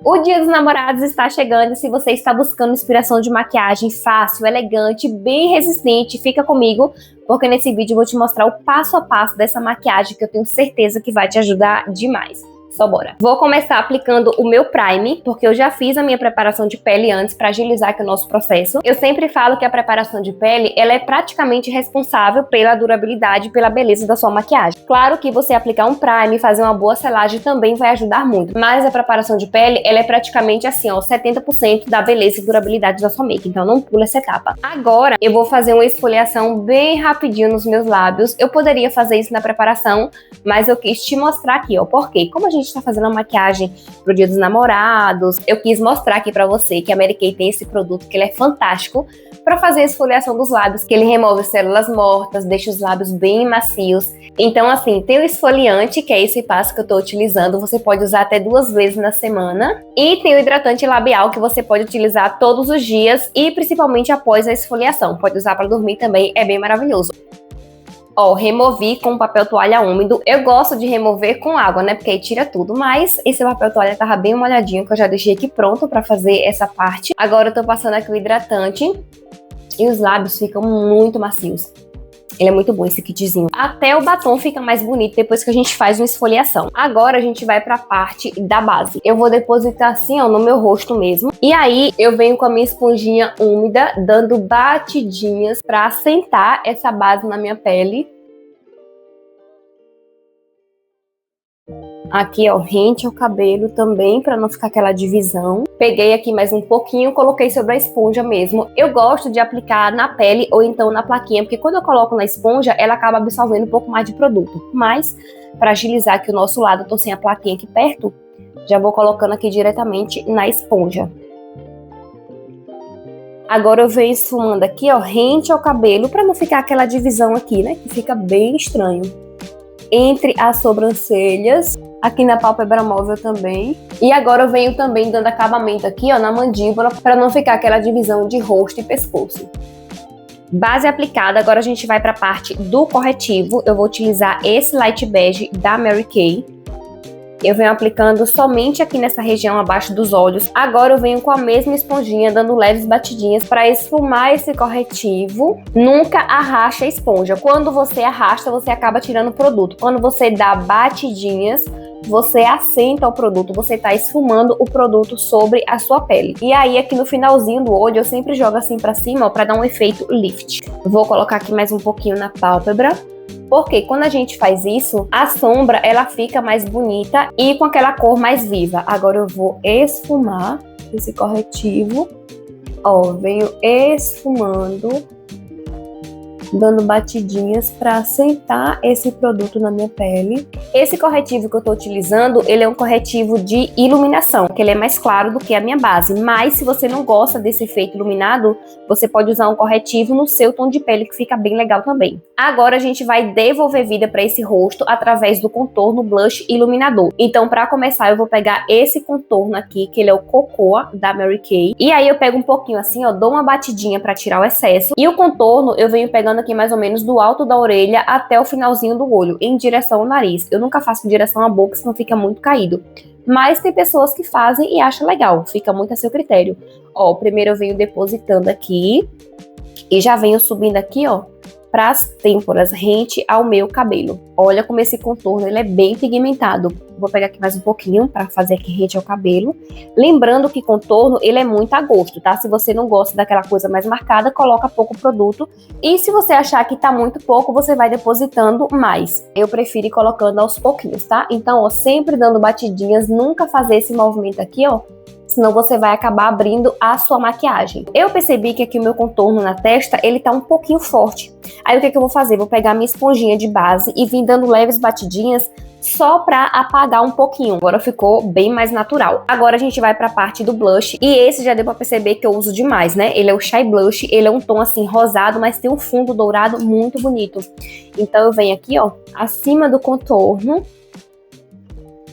O Dia dos Namorados está chegando e se você está buscando inspiração de maquiagem fácil, elegante, bem resistente, fica comigo, porque nesse vídeo eu vou te mostrar o passo a passo dessa maquiagem que eu tenho certeza que vai te ajudar demais. Só bora. Vou começar aplicando o meu Prime, porque eu já fiz a minha preparação de pele antes para agilizar aqui o nosso processo. Eu sempre falo que a preparação de pele, ela é praticamente responsável pela durabilidade e pela beleza da sua maquiagem. Claro que você aplicar um Prime, fazer uma boa selagem também vai ajudar muito, mas a preparação de pele, ela é praticamente assim, ó, 70% da beleza e durabilidade da sua make, então não pula essa etapa. Agora, eu vou fazer uma esfoliação bem rapidinho nos meus lábios. Eu poderia fazer isso na preparação, mas eu quis te mostrar aqui, ó, porque como a gente tá fazendo uma maquiagem pro Dia dos Namorados, eu quis mostrar aqui pra você que a Mary Kay tem esse produto que ele é fantástico pra fazer a esfoliação dos lábios, que ele remove células mortas, deixa os lábios bem macios. Então, assim, tem o esfoliante, que é esse passo que eu tô utilizando, você pode usar até 2 vezes na semana. E tem o hidratante labial, que você pode utilizar todos os dias e principalmente após a esfoliação. Pode usar pra dormir também, é bem maravilhoso. Ó, removi com papel toalha úmido. Eu gosto de remover com água, né? Porque aí tira tudo. Mas esse papel toalha tava bem molhadinho, que eu já deixei aqui pronto pra fazer essa parte. Agora eu tô passando aqui o hidratante. E os lábios ficam muito macios. Ele é muito bom, esse kitzinho. Até o batom fica mais bonito depois que a gente faz uma esfoliação. Agora a gente vai pra parte da base. Eu vou depositar assim, ó, no meu rosto mesmo. E aí eu venho com a minha esponjinha úmida, dando batidinhas pra assentar essa base na minha pele. Aqui, ó, rente ao cabelo também, pra não ficar aquela divisão. Peguei aqui mais um pouquinho, coloquei sobre a esponja mesmo. Eu gosto de aplicar na pele ou então na plaquinha, porque quando eu coloco na esponja, ela acaba absorvendo um pouco mais de produto. Mas, pra agilizar aqui o nosso lado, eu tô sem a plaquinha aqui perto, já vou colocando aqui diretamente na esponja. Agora eu venho esfumando aqui, ó, rente ao cabelo, pra não ficar aquela divisão aqui, né, que fica bem estranho. Entre as sobrancelhas, aqui na pálpebra móvel também. E agora eu venho também dando acabamento aqui, ó, na mandíbula, para não ficar aquela divisão de rosto e pescoço. Base aplicada, agora a gente vai para a parte do corretivo. Eu vou utilizar esse light bege da Mary Kay. Eu venho aplicando somente aqui nessa região abaixo dos olhos. Agora eu venho com a mesma esponjinha, dando leves batidinhas para esfumar esse corretivo. Nunca arraste a esponja. Quando você arrasta, você acaba tirando o produto. Quando você dá batidinhas, você assenta o produto, você tá esfumando o produto sobre a sua pele. E aí aqui no finalzinho do olho, eu sempre jogo assim pra cima, ó, pra dar um efeito lift. Vou colocar aqui mais um pouquinho na pálpebra. Porque quando a gente faz isso, a sombra ela fica mais bonita e com aquela cor mais viva. Agora eu vou esfumar esse corretivo. Ó, venho esfumando, dando batidinhas para assentar esse produto na minha pele. Esse corretivo que eu tô utilizando, ele é um corretivo de iluminação, que ele é mais claro do que a minha base. Mas se você não gosta desse efeito iluminado, você pode usar um corretivo no seu tom de pele, que fica bem legal também. Agora a gente vai devolver vida para esse rosto através do contorno, blush e iluminador. Então, para começar, eu vou pegar esse contorno aqui, que ele é o Cocoa da Mary Kay. E aí eu pego um pouquinho assim, ó, dou uma batidinha para tirar o excesso. E o contorno eu venho pegando aqui mais ou menos do alto da orelha até o finalzinho do olho, em direção ao nariz. Eu nunca faço em direção à boca, senão fica muito caído. Mas tem pessoas que fazem e acham legal, fica muito a seu critério. Ó, primeiro eu venho depositando aqui e já venho subindo aqui, ó, para as têmporas, rente ao meu cabelo. Olha como esse contorno ele é bem pigmentado. Vou pegar aqui mais um pouquinho para fazer aqui rente ao cabelo. Lembrando que contorno ele é muito a gosto, tá? Se você não gosta daquela coisa mais marcada, coloca pouco produto. E se você achar que tá muito pouco, você vai depositando mais. Eu prefiro ir colocando aos pouquinhos, tá? Então, ó, sempre dando batidinhas, nunca fazer esse movimento aqui, ó. Senão você vai acabar abrindo a sua maquiagem. Eu percebi que aqui o meu contorno na testa, ele tá um pouquinho forte. Aí o que eu vou fazer? Vou pegar minha esponjinha de base e vir dando leves batidinhas só pra apagar um pouquinho. Agora ficou bem mais natural. Agora a gente vai pra parte do blush. E esse já deu pra perceber que eu uso demais, né? Ele é o Shy Blush, ele é um tom assim rosado, mas tem um fundo dourado muito bonito. Então eu venho aqui, ó, acima do contorno,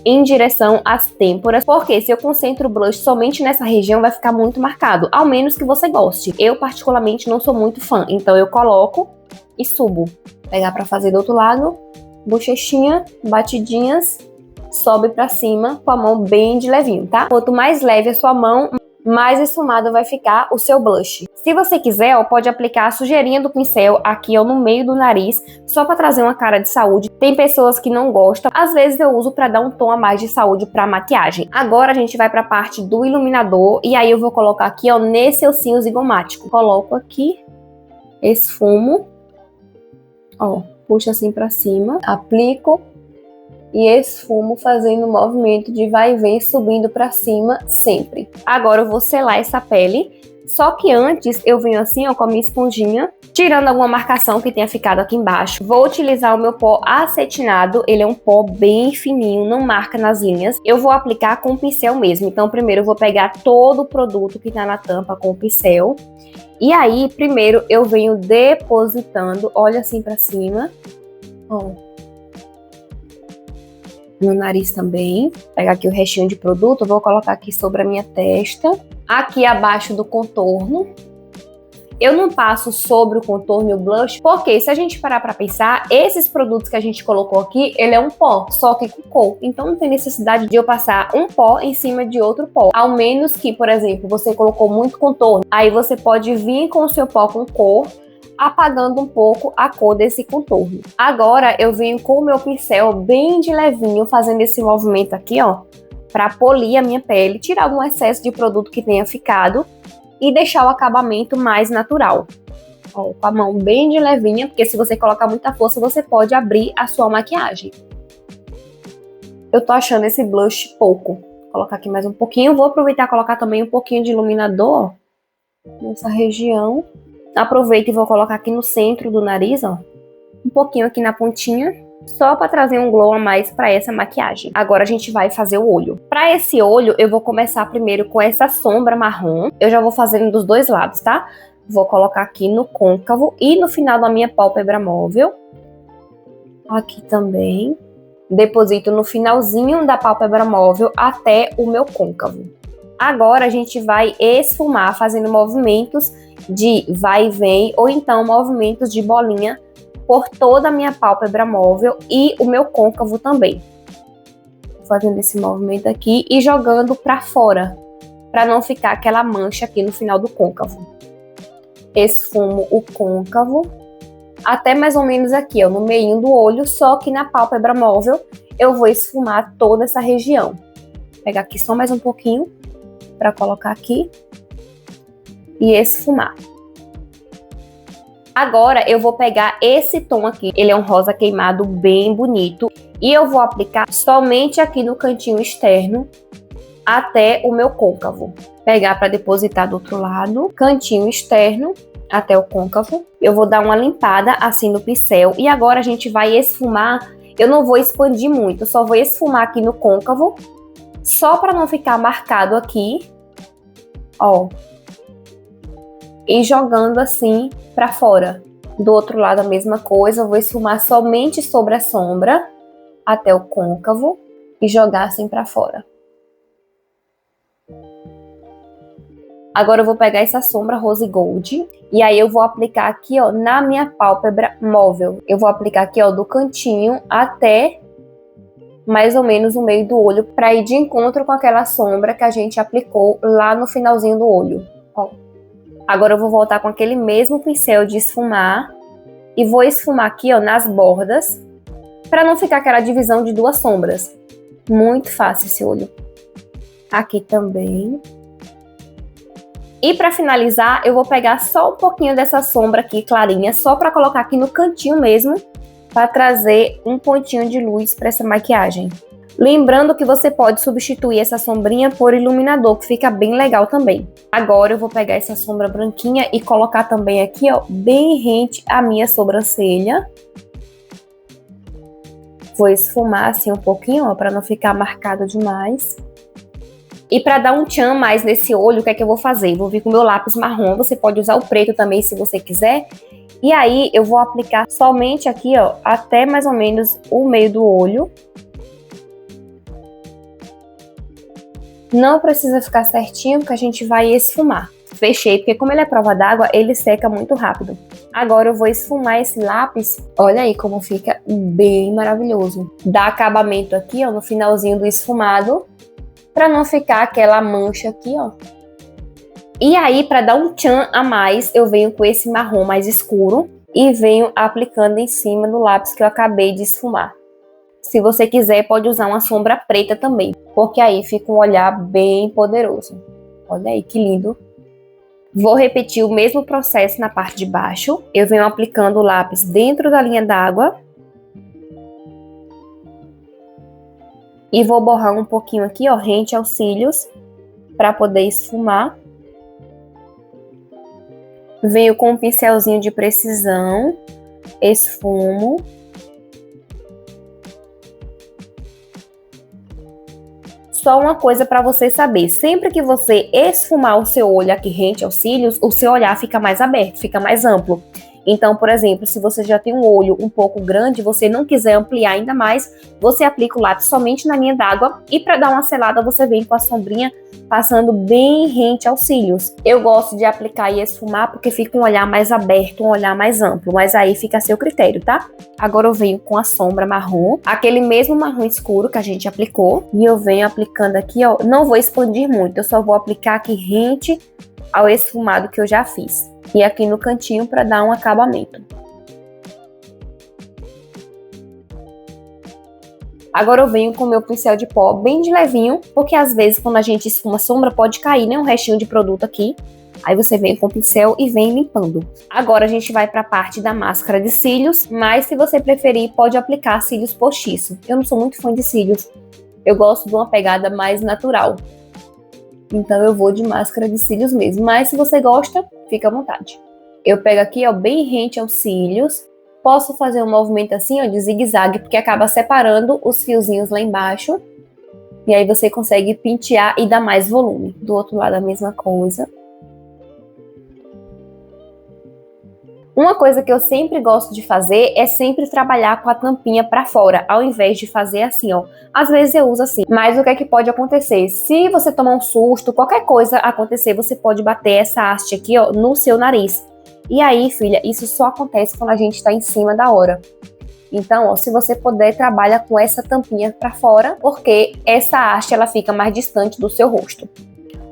em direção às têmporas, porque se eu concentro o blush somente nessa região, vai ficar muito marcado, ao menos que você goste. Eu, particularmente, não sou muito fã, então eu coloco e subo. Pegar pra fazer do outro lado, bochechinha, batidinhas sobe pra cima com a mão bem de levinho, tá? Quanto mais leve a sua mão, mais esfumado vai ficar o seu blush. Se você quiser, ó, pode aplicar a sujeirinha do pincel aqui, ó, no meio do nariz, só para trazer uma cara de saúde. Tem pessoas que não gostam, às vezes eu uso para dar um tom a mais de saúde para maquiagem. Agora a gente vai para a parte do iluminador e aí eu vou colocar aqui, ó, nesse ossinho zigomático. Coloco aqui, esfumo, ó, puxo assim para cima, aplico e esfumo fazendo um movimento de vai e vem subindo para cima sempre. Agora eu vou selar essa pele, só que antes eu venho assim, ó, com a minha esponjinha, tirando alguma marcação que tenha ficado aqui embaixo. Vou utilizar o meu pó acetinado, ele é um pó bem fininho, não marca nas linhas. Eu vou aplicar com o pincel mesmo, então primeiro eu vou pegar todo o produto que tá na tampa com o pincel. E aí, primeiro eu venho depositando, olha assim para cima, ó. No nariz também. Pegar aqui o restinho de produto, vou colocar aqui sobre a minha testa. Aqui abaixo do contorno. Eu não passo sobre o contorno e o blush, porque se a gente parar pra pensar, esses produtos que a gente colocou aqui, ele é um pó, só que com cor. Então não tem necessidade de eu passar um pó em cima de outro pó. Ao menos que, por exemplo, você colocou muito contorno, aí você pode vir com o seu pó com cor, apagando um pouco a cor desse contorno. Agora eu venho com o meu pincel bem de levinho, fazendo esse movimento aqui, ó, para polir a minha pele, tirar algum excesso de produto que tenha ficado e deixar o acabamento mais natural. Ó, com a mão bem de levinha, porque se você colocar muita força, você pode abrir a sua maquiagem. Eu tô achando esse blush pouco. Vou colocar aqui mais um pouquinho. Vou aproveitar e colocar também um pouquinho de iluminador, ó, nessa região. Aproveito e vou colocar aqui no centro do nariz, ó, um pouquinho aqui na pontinha, só para trazer um glow a mais para essa maquiagem. Agora a gente vai fazer o olho. Para esse olho, eu vou começar primeiro com essa sombra marrom. Eu já vou fazendo dos dois lados, tá? Vou colocar aqui no côncavo e no final da minha pálpebra móvel. Aqui também. Deposito no finalzinho da pálpebra móvel até o meu côncavo. Agora a gente vai esfumar fazendo movimentos de vai e vem, ou então movimentos de bolinha por toda a minha pálpebra móvel e o meu côncavo também. Fazendo esse movimento aqui e jogando para fora, para não ficar aquela mancha aqui no final do côncavo. Esfumo o côncavo até mais ou menos aqui, ó, no meio do olho, só que na pálpebra móvel eu vou esfumar toda essa região. Vou pegar aqui só mais um pouquinho para colocar aqui e esfumar. Agora eu vou pegar esse tom aqui, ele é um rosa queimado bem bonito, e eu vou aplicar somente aqui no cantinho externo até o meu côncavo. Pegar para depositar do outro lado, cantinho externo até o côncavo. Eu vou dar uma limpada assim no pincel e agora a gente vai esfumar. Eu não vou expandir muito, só vou esfumar aqui no côncavo, só para não ficar marcado aqui, ó. E jogando assim para fora. Do outro lado a mesma coisa, eu vou esfumar somente sobre a sombra até o côncavo e jogar assim para fora. Agora eu vou pegar essa sombra Rose Gold e aí eu vou aplicar aqui, ó, na minha pálpebra móvel. Eu vou aplicar aqui, ó, do cantinho até mais ou menos o meio do olho, para ir de encontro com aquela sombra que a gente aplicou lá no finalzinho do olho, ó. Agora eu vou voltar com aquele mesmo pincel de esfumar e vou esfumar aqui, ó, nas bordas, para não ficar aquela divisão de duas sombras. Muito fácil esse olho. Aqui também. E para finalizar, eu vou pegar só um pouquinho dessa sombra aqui, clarinha, só para colocar aqui no cantinho mesmo, para trazer um pontinho de luz para essa maquiagem. Lembrando que você pode substituir essa sombrinha por iluminador, que fica bem legal também. Agora eu vou pegar essa sombra branquinha e colocar também aqui, ó, bem rente à minha sobrancelha. Vou esfumar assim um pouquinho, ó, para não ficar marcado demais. E para dar um tchan mais nesse olho, o que é que eu vou fazer? Vou vir com o meu lápis marrom, você pode usar o preto também se você quiser. E aí eu vou aplicar somente aqui, ó, até mais ou menos o meio do olho. Não precisa ficar certinho, porque a gente vai esfumar. Fechei, porque como ele é prova d'água, ele seca muito rápido. Agora eu vou esfumar esse lápis. Olha aí como fica bem maravilhoso. Dá acabamento aqui, ó, no finalzinho do esfumado, para não ficar aquela mancha aqui, ó. E aí, para dar um tchan a mais, eu venho com esse marrom mais escuro e venho aplicando em cima do lápis que eu acabei de esfumar. Se você quiser, pode usar uma sombra preta também, porque aí fica um olhar bem poderoso. Olha aí que lindo. Vou repetir o mesmo processo na parte de baixo. Eu venho aplicando o lápis dentro da linha d'água. E vou borrar um pouquinho aqui, ó, rente aos cílios, para poder esfumar. Venho com um pincelzinho de precisão, esfumo. Só uma coisa para você saber, sempre que você esfumar o seu olho aqui rente aos cílios, o seu olhar fica mais aberto, fica mais amplo. Então, por exemplo, se você já tem um olho um pouco grande, você não quiser ampliar ainda mais, você aplica o lápis somente na linha d'água e para dar uma selada você vem com a sombrinha passando bem rente aos cílios. Eu gosto de aplicar e esfumar porque fica um olhar mais aberto, um olhar mais amplo, mas aí fica a seu critério, tá? Agora eu venho com a sombra marrom, aquele mesmo marrom escuro que a gente aplicou, e eu venho aplicando aqui, ó, não vou expandir muito, eu só vou aplicar aqui rente ao esfumado que eu já fiz. E aqui no cantinho para dar um acabamento. Agora eu venho com o meu pincel de pó bem de levinho, porque às vezes quando a gente esfuma sombra pode cair, né, um restinho de produto aqui. Aí você vem com o pincel e vem limpando. Agora a gente vai para a parte da máscara de cílios, mas se você preferir pode aplicar cílios postiço. Eu não sou muito fã de cílios, eu gosto de uma pegada mais natural. Então eu vou de máscara de cílios mesmo, mas se você gosta, fica à vontade. Eu pego aqui, ó, bem rente aos cílios. Posso fazer um movimento assim, ó, de zigue-zague, porque acaba separando os fiozinhos lá embaixo. E aí você consegue pentear e dar mais volume. Do outro lado a mesma coisa. Uma coisa que eu sempre gosto de fazer é sempre trabalhar com a tampinha para fora, ao invés de fazer assim, ó. Às vezes eu uso assim, mas o que é que pode acontecer? Se você tomar um susto, qualquer coisa acontecer, você pode bater essa haste aqui, ó, no seu nariz. E aí, filha, isso só acontece quando a gente tá em cima da hora. Então, ó, se você puder, trabalha com essa tampinha para fora, porque essa haste, ela fica mais distante do seu rosto.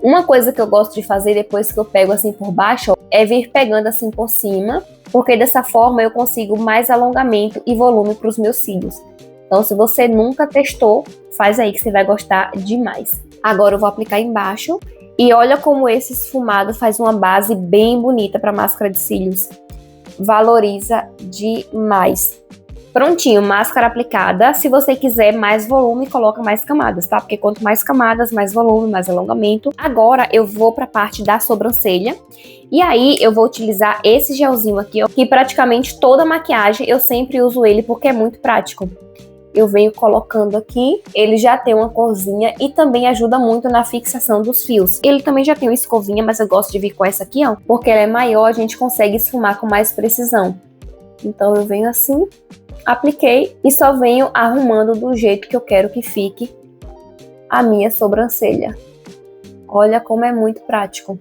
Uma coisa que eu gosto de fazer depois que eu pego assim por baixo, ó, é vir pegando assim por cima, porque dessa forma eu consigo mais alongamento e volume para os meus cílios. Então, se você nunca testou, faz aí que você vai gostar demais. Agora eu vou aplicar embaixo e olha como esse esfumado faz uma base bem bonita para máscara de cílios. Valoriza demais. Prontinho, máscara aplicada. Se você quiser mais volume, coloca mais camadas, tá? Porque quanto mais camadas, mais volume, mais alongamento. Agora eu vou para a parte da sobrancelha. E aí eu vou utilizar esse gelzinho aqui, ó, que praticamente toda maquiagem eu sempre uso ele porque é muito prático. Eu venho colocando aqui, ele já tem uma corzinha e também ajuda muito na fixação dos fios. Ele também já tem uma escovinha, mas eu gosto de vir com essa aqui, ó, porque ela é maior, a gente consegue esfumar com mais precisão. Então eu venho assim, apliquei e só venho arrumando do jeito que eu quero que fique a minha sobrancelha. Olha como é muito prático.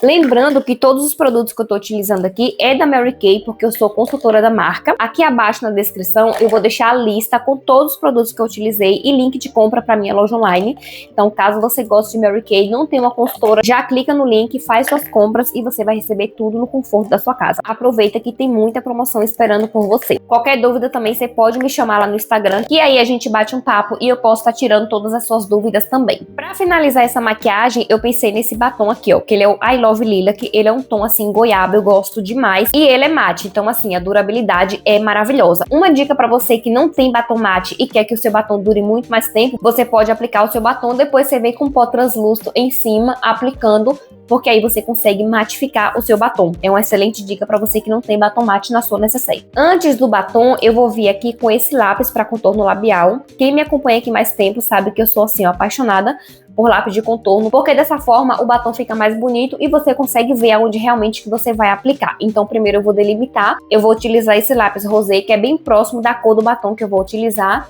Lembrando que todos os produtos que eu tô utilizando aqui é da Mary Kay, porque eu sou consultora da marca. Aqui abaixo na descrição eu vou deixar a lista com todos os produtos que eu utilizei e link de compra para minha loja online. Então, caso você goste de Mary Kay, não tem uma consultora, já clica no link, faz suas compras e você vai receber tudo no conforto da sua casa. Aproveita que tem muita promoção esperando por você. Qualquer dúvida também você pode me chamar lá no Instagram, que aí a gente bate um papo e eu posso estar tirando todas as suas dúvidas também. Para finalizar essa maquiagem, eu pensei nesse batom aqui, ó, que ele é o I Love Lila, que ele é um tom assim goiaba, eu gosto demais, e ele é mate, então assim, a durabilidade é maravilhosa. Uma dica pra você que não tem batom mate e quer que o seu batom dure muito mais tempo, você pode aplicar o seu batom, depois você vem com um pó translúcido em cima, aplicando, porque aí você consegue matificar o seu batom. É uma excelente dica pra você que não tem batom mate na sua necessaire. Antes do batom, eu vou vir aqui com esse lápis pra contorno labial. Quem me acompanha aqui mais tempo sabe que eu sou assim, ó, apaixonada por lápis de contorno, porque dessa forma o batom fica mais bonito e você consegue ver aonde realmente que você vai aplicar. Então primeiro eu vou delimitar, eu vou utilizar esse lápis rosé, que é bem próximo da cor do batom que eu vou utilizar.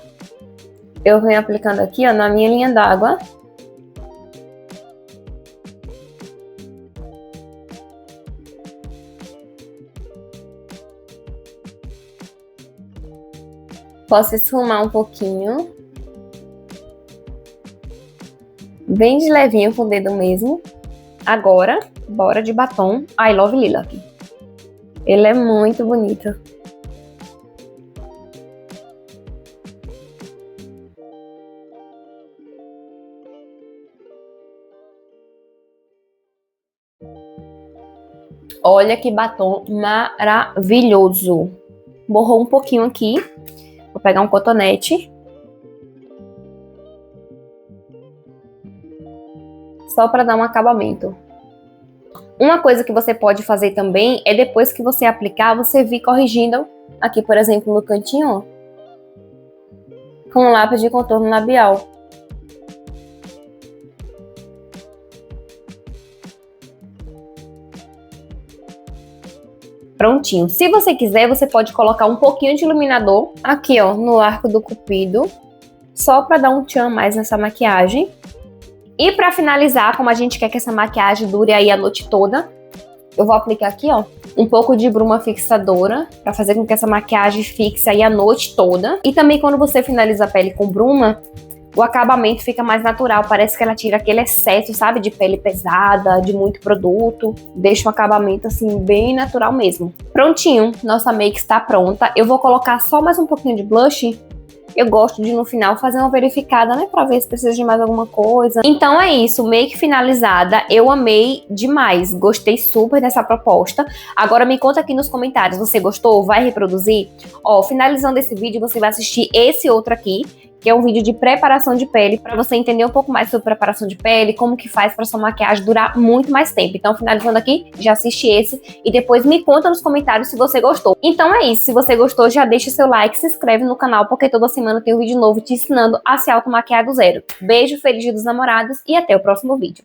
Eu venho aplicando aqui, ó, na minha linha d'água. Posso esfumar um pouquinho. Bem de levinho com o dedo mesmo. Agora, bora de batom I Love Lilac. Ele é muito bonito. Olha que batom maravilhoso. Borrou um pouquinho aqui. Vou pegar um cotonete. Só para dar um acabamento. Uma coisa que você pode fazer também é depois que você aplicar, você vir corrigindo aqui, por exemplo, no cantinho, ó, com um lápis de contorno labial. Prontinho. Se você quiser, você pode colocar um pouquinho de iluminador aqui, ó, no arco do cupido, só para dar um tchan a mais nessa maquiagem. E para finalizar, como a gente quer que essa maquiagem dure aí a noite toda, eu vou aplicar aqui, ó, um pouco de bruma fixadora para fazer com que essa maquiagem fixe aí a noite toda. E também quando você finaliza a pele com bruma, o acabamento fica mais natural, parece que ela tira aquele excesso, sabe, de pele pesada, de muito produto, deixa um acabamento assim bem natural mesmo. Prontinho, nossa make está pronta. Eu vou colocar só mais um pouquinho de blush. Eu gosto de no final fazer uma verificada, né, pra ver se precisa de mais alguma coisa. Então é isso, make finalizada. Eu amei demais, gostei super dessa proposta. Agora me conta aqui nos comentários, você gostou? Vai reproduzir? Ó, finalizando esse vídeo, você vai assistir esse outro aqui, que é um vídeo de preparação de pele, para você entender um pouco mais sobre preparação de pele, como que faz para sua maquiagem durar muito mais tempo. Então, finalizando aqui, já assiste esse e depois me conta nos comentários se você gostou. Então é isso, se você gostou, já deixa seu like, se inscreve no canal, porque toda semana tem um vídeo novo te ensinando a se automaquiar do zero. Beijo, feliz dia dos namorados e até o próximo vídeo.